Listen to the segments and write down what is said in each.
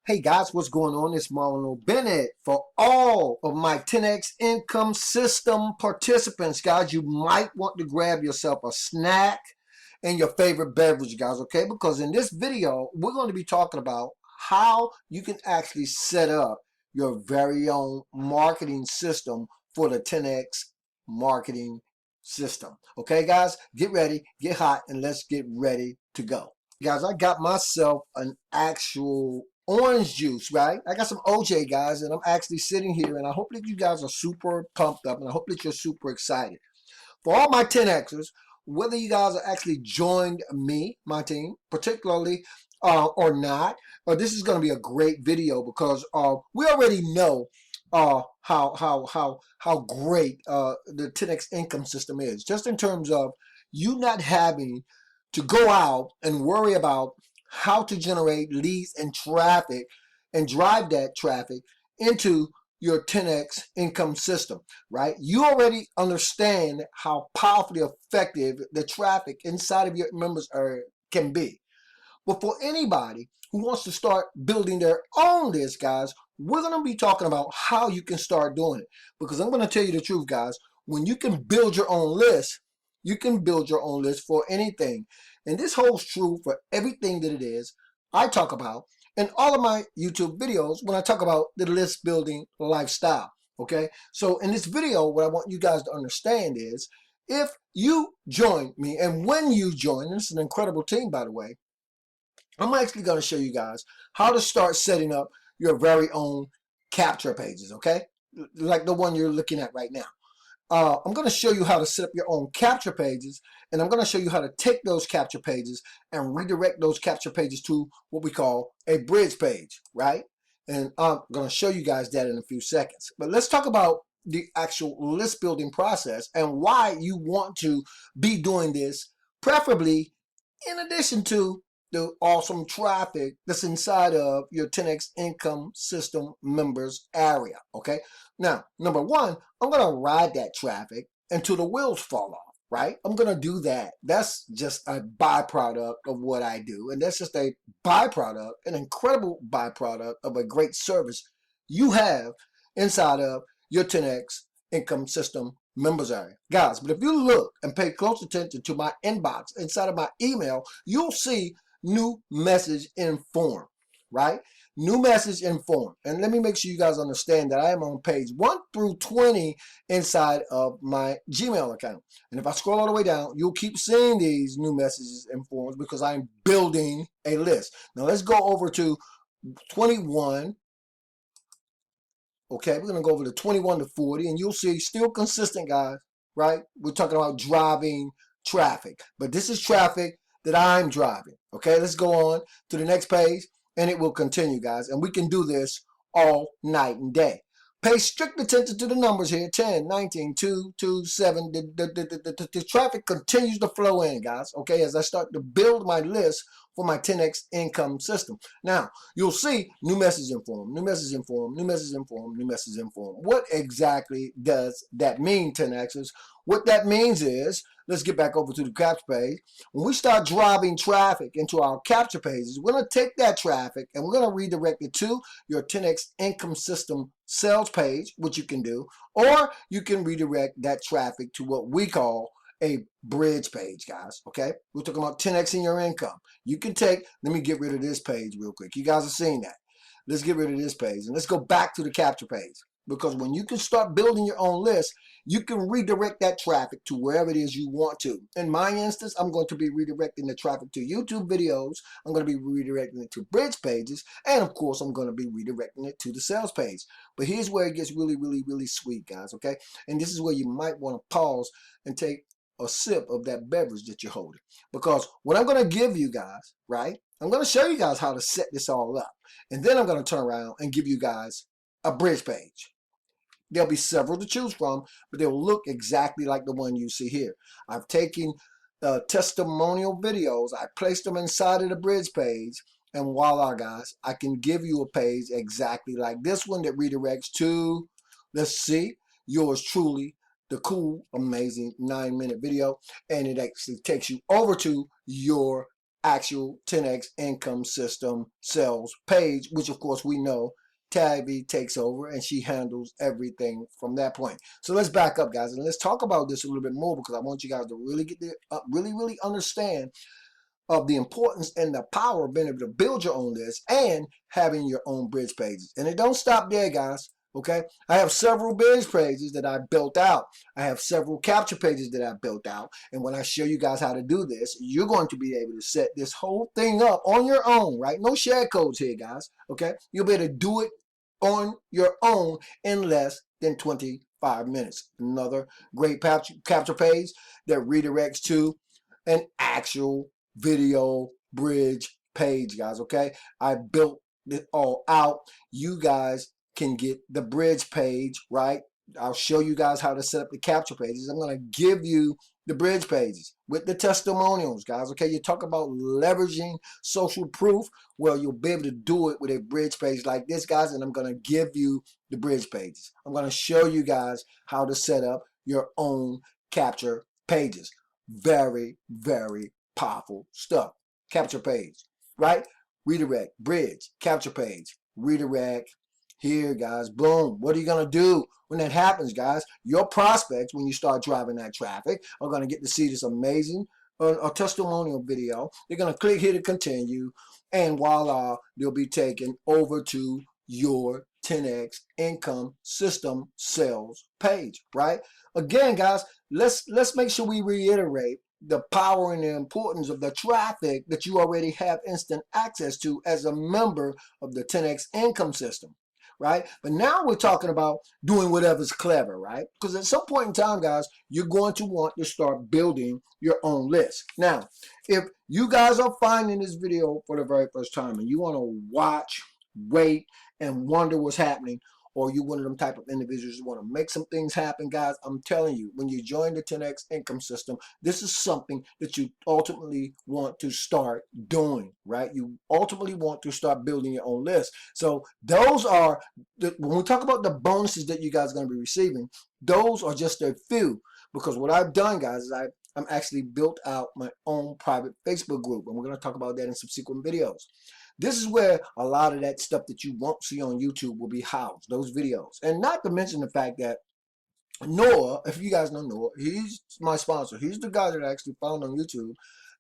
Hey guys, what's going on? It's Marlon Bennett. For all of my 10x income system participants, guys, you might want to grab yourself a snack and your favorite beverage, guys, okay? Because in this video, we're going to be talking about how you can actually set up your very own marketing system for the 10x marketing system. Okay, guys, get ready, get hot, and let's get ready to go. Guys, I got myself an actual orange juice, right? I got some OJ, guys, and I'm actually sitting here, and I hope that you guys are super pumped up, and I hope that you're super excited. For all my 10Xers, whether you guys are actually joined me, my team, particularly, or not, this is going to be a great video because we already know how great the 10X income system is, just in terms of you not having to go out and worry about how to generate leads and traffic and drive that traffic into your 10X income system, right? You already understand how powerfully effective the traffic inside of your members can be. But for anybody who wants to start building their own list, guys, we're going to be talking about how you can start doing it. Because I'm going to tell you the truth, guys, when you can build your own list, you can build your own list for anything. And this holds true for everything that it is I talk about in all of my YouTube videos when I talk about the list building lifestyle. Okay, so in this video, what I want you guys to understand is if you join me, and when you join, this is an incredible team, by the way, I'm actually going to show you guys how to start setting up your very own capture pages, okay? Like the one you're looking at right now. I'm going to show you how to set up your own capture pages, and I'm going to show you how to take those capture pages and redirect those capture pages to what we call a bridge page, right? And I'm going to show you guys that in a few seconds. But let's talk about the actual list building process and why you want to be doing this, preferably in addition to the awesome traffic that's inside of your 10X income system members area, okay? Now, number one, I'm going to ride that traffic until the wheels fall off, right? I'm going to do that. That's just a byproduct of what I do. And that's just a byproduct, an incredible byproduct of a great service you have inside of your 10X income system members area. Guys, but if you look and pay close attention to my inbox inside of my email, you'll see new message in form, right? New message in form. And let me make sure you guys understand that I am on page 1 through 20 inside of my Gmail account. And if I scroll all the way down, you'll keep seeing these new messages in forms because I'm building a list. Now let's go over to 21. Okay, we're going to go over to 21 to 40, and you'll see still consistent, guys, right? We're talking about driving traffic, but this is traffic that I'm driving. Okay, let's go on to the next page, and it will continue, guys, and we can do this all night and day. Pay strict attention to the numbers here, 10, 19, 2, 2, 7. The traffic continues to flow in, guys, okay, as I start to build my list for my 10X income system. Now, you'll see new message in form, new message in form, new message in form, new message in form. What exactly does that mean, 10Xers? What that means is, let's get back over to the capture page. When we start driving traffic into our capture pages, we're going to take that traffic and we're going to redirect it to your 10X income system sales page, which you can do, or you can redirect that traffic to what we call a bridge page, guys, okay? We're talking about 10X in your income. You can take, let me get rid of this page real quick. You guys are seeing that. Let's get rid of this page and let's go back to the capture page, because when you can start building your own list, you can redirect that traffic to wherever it is you want to. In my instance, I'm going to be redirecting the traffic to YouTube videos. I'm going to be redirecting it to bridge pages. And of course, I'm going to be redirecting it to the sales page. But here's where it gets really, really, really sweet, guys, okay? And this is where you might want to pause and take a sip of that beverage that you're holding. Because what I'm going to give you guys, right? I'm going to show you guys how to set this all up. And then I'm going to turn around and give you guys a bridge page. There'll be several to choose from, but they'll look exactly like the one you see here. I've taken testimonial videos, I placed them inside of the bridge page, and voila, guys, I can give you a page exactly like this one that redirects to, let's see, yours truly, the cool, amazing 9-minute video, and it actually takes you over to your actual 10x income system sales page, which of course we know Tabby takes over and she handles everything from that point. So let's back up, guys, and let's talk about this a little bit more, because I want you guys to really get the really understand of the importance and the power of being able to build your own list and having your own bridge pages. And it don't stop there, guys. Okay, I have several bridge pages that I built out. I have several capture pages that I built out. And when I show you guys how to do this, you're going to be able to set this whole thing up on your own, right? No share codes here, guys. Okay, you'll be able to do it on your own in less than 25 minutes. Another great capture page that redirects to an actual video bridge page, guys. Okay, I built it all out. You guys can get the bridge page, right? I'll show you guys how to set up the capture pages. I'm going to give you the bridge pages with the testimonials, guys. Okay, you talk about leveraging social proof. Well, you'll be able to do it with a bridge page like this, guys, and I'm going to give you the bridge pages. I'm going to show you guys how to set up your own capture pages. Very powerful stuff. Capture page, right? Redirect, bridge, capture page, redirect. Here, guys, boom. What are you going to do when that happens, guys? Your prospects, when you start driving that traffic, are going to get to see this amazing testimonial video. They're going to click here to continue, and voila, they'll be taken over to your 10x income system sales page, right? Again, guys, let's make sure we reiterate the power and the importance of the traffic that you already have instant access to as a member of the 10x income system, right? But now we're talking about doing whatever's clever, right? Because at some point in time, guys, you're going to want to start building your own list. Now, if you guys are finding this video for the very first time and you want to watch, wait, and wonder what's happening, or you one of them type of individuals who want to make some things happen, guys, I'm telling you, when you join the 10x income system, this is something that you ultimately want to start doing, right? You ultimately want to start building your own list. So those are, when we talk about the bonuses that you guys are going to be receiving, those are just a few, because what I've done, guys, is I'm actually built out my own private Facebook group, and we're going to talk about that in subsequent videos. This is where a lot of that stuff that you won't see on YouTube will be housed, those videos. And not to mention the fact that Noah, if you guys know Noah, he's my sponsor. He's the guy that I actually found on YouTube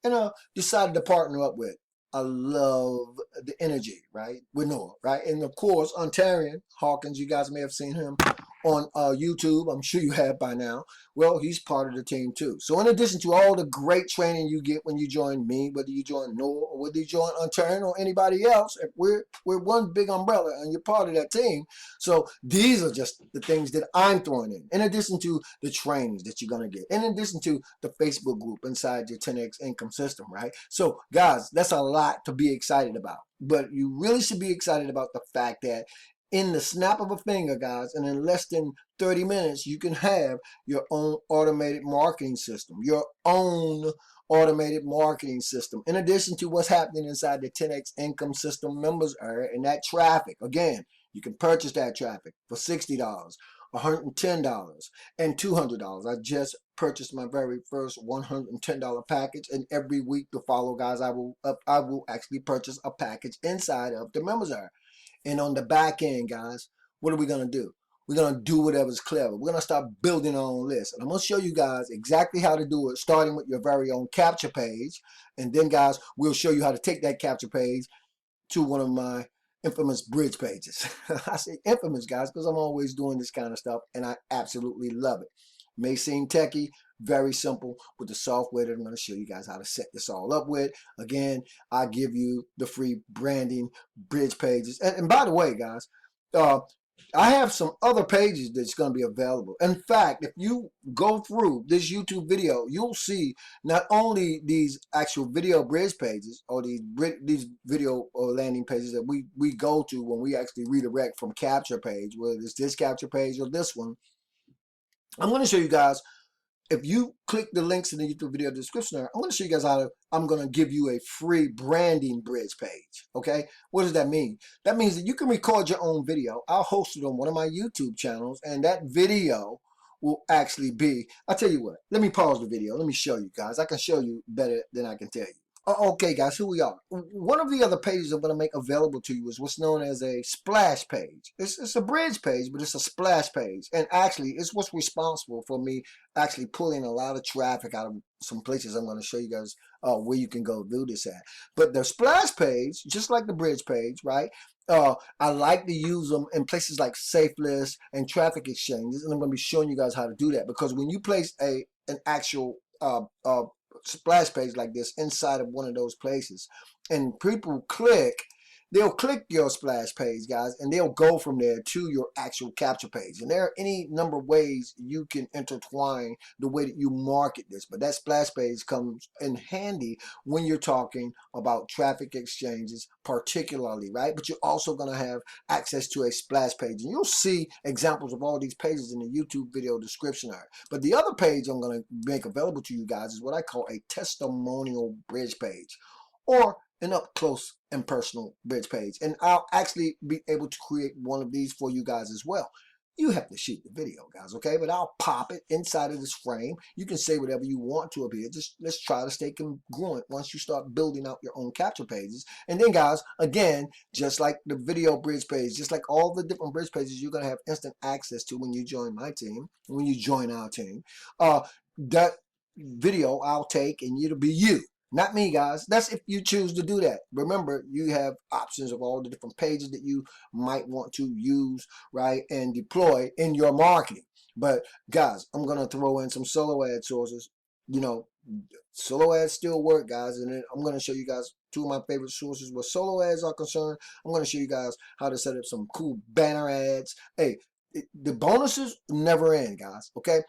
and decided to partner up with. I love the energy, right, with Noah, right? And of course, Ontarian Hawkins, you guys may have seen him on YouTube. I'm sure you have by now. Well, he's part of the team too. So in addition to all the great training you get when you join me, whether you join Noah or whether you join Ontarian or anybody else, we're one big umbrella and you're part of that team. So these are just the things that I'm throwing in addition to the trainings that you're going to get, in addition to the Facebook group inside your 10X income system, right? So guys, that's a lot to be excited about. But you really should be excited about the fact that in the snap of a finger, guys, and in less than 30 minutes, you can have your own automated marketing system, your own automated marketing system, in addition to what's happening inside the 10X income system members area and that traffic. Again, you can purchase that traffic for $60, $110, and $200. I just purchased my very first $110 package, and every week to follow, guys, I will actually purchase a package inside of the members area. And on the back end, guys, what are we going to do? We're going to do whatever's clever. We're going to start building our own list. And I'm going to show you guys exactly how to do it, starting with your very own capture page. And then, guys, we'll show you how to take that capture page to one of my infamous bridge pages. I say infamous, guys, because I'm always doing this kind of stuff, and I absolutely love it. May seem techie, very simple with the software that I'm going to show you guys how to set this all up with. Again, I give you the free branding bridge pages. And by the way, guys, I have some other pages that's going to be available. In fact, if you go through this YouTube video, you'll see not only these actual video bridge pages or these video or landing pages that we go to when we actually redirect from capture page, whether it's this capture page or this one. I'm going to show you guys, if you click the links in the YouTube video description there, I'm going to show you guys how I'm going to give you a free branding bridge page. Okay, what does that mean? That means that you can record your own video. I'll host it on one of my YouTube channels, and that video will actually be, I'll tell you what, let me pause the video. Let me show you guys. I can show you better than I can tell you. Okay, guys, here we are. One of the other pages I'm going to make available to you is what's known as a splash page. It's a bridge page, but it's a splash page. And actually, it's what's responsible for me actually pulling a lot of traffic out of some places I'm going to show you guys where you can go do this at. But the splash page, just like the bridge page, right? I like to use them in places like safe lists and traffic exchanges. And I'm going to be showing you guys how to do that, because when you place an actual splash page like this inside of one of those places and people they'll click your splash page, guys, and they'll go from there to your actual capture page. And there are any number of ways you can intertwine the way that you market this, but that splash page comes in handy when you're talking about traffic exchanges particularly, right? But you're also going to have access to a splash page, and you'll see examples of all these pages in the YouTube video description area. But the other page I'm going to make available to you guys is what I call a testimonial bridge page, or an up close and personal bridge page. And I'll actually be able to create one of these for you guys as well. You have to shoot the video, guys, okay? But I'll pop it inside of this frame. You can say whatever you want to up here. Just let's try to stay congruent once you start building out your own capture pages. And then, guys, again, just like the video bridge page, just like all the different bridge pages you're going to have instant access to when you join my team, when you join our team, that video I'll take and it'll be you. Not me, guys. That's if you choose to do that. Remember, you have options of all the different pages that you might want to use, right, and deploy in your marketing. But, guys, I'm going to throw in some solo ad sources. You know, solo ads still work, guys. And then I'm going to show you guys two of my favorite sources where solo ads are concerned. I'm going to show you guys how to set up some cool banner ads. Hey, the bonuses never end, guys, okay?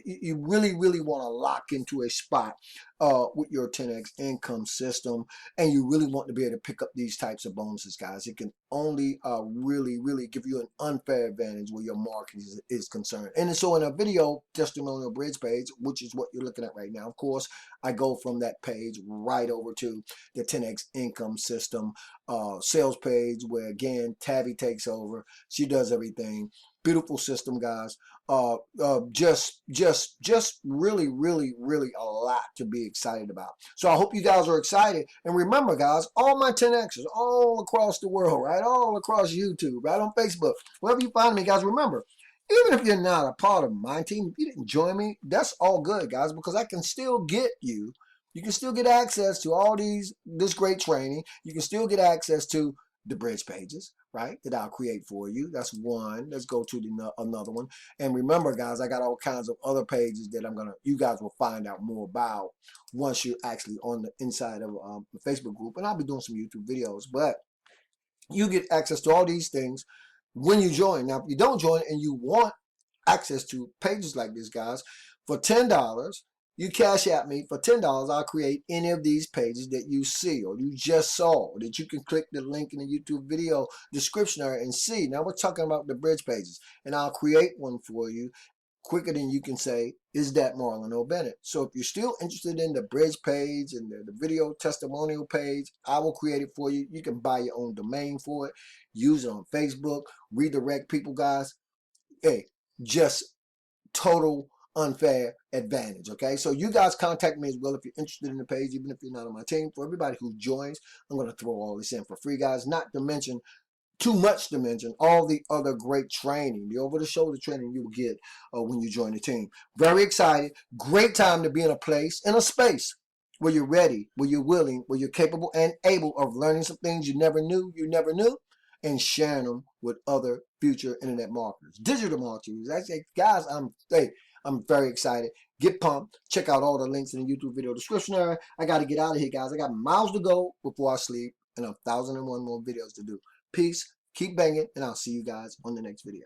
You really want to lock into a spot with your 10x income system, and you really want to be able to pick up these types of bonuses, guys. It can only really give you an unfair advantage where your marketing is concerned. And so in a video testimonial bridge page, which is what you're looking at right now, of course, I go from that page right over to the 10x income system sales page, where again Tabby takes over. She does everything. Beautiful system, guys. Just really a lot to be excited about. So I hope you guys are excited. And remember, guys, all my 10xers all across the world, right? All across YouTube, right on Facebook, wherever you find me, guys, remember, even if you're not a part of my team, if you didn't join me, that's all good, guys, because I can still get you. You can still get access to all this great training. You can still get access to the bridge pages, right, that I'll create for you. That's one. Let's go to another one. And remember, guys, I got all kinds of other pages that you guys will find out more about once you're actually on the inside of the Facebook group. And I'll be doing some YouTube videos, but you get access to all these things when you join. Now, if you don't join and you want access to pages like this, guys, for $10, you cash at me. For $10, I'll create any of these pages that you see or you just saw, that you can click the link in the YouTube video description area and see. Now we're talking about the bridge pages, and I'll create one for you quicker than you can say, is that Marlon or Bennett? So if you're still interested in the bridge page and the video testimonial page, I will create it for you. You can buy your own domain for it, use it on Facebook, redirect people, guys. Hey, just total unfair advantage, okay? So you guys contact me as well if you're interested in the page, even if you're not on my team. For everybody who joins, I'm going to throw all this in for free, guys. Not to mention, too much to mention, all the other great training, the over-the-shoulder training you will get when you join the team. Very excited. Great time to be in a place, in a space where you're ready, where you're willing, where you're capable and able of learning some things you never knew, and sharing them with other future internet marketers, digital marketers. Guys, I'm very excited. Get pumped. Check out all the links in the YouTube video description area. I got to get out of here, guys. I got miles to go before I sleep and 1,001 more videos to do. Peace. Keep banging, and I'll see you guys on the next video.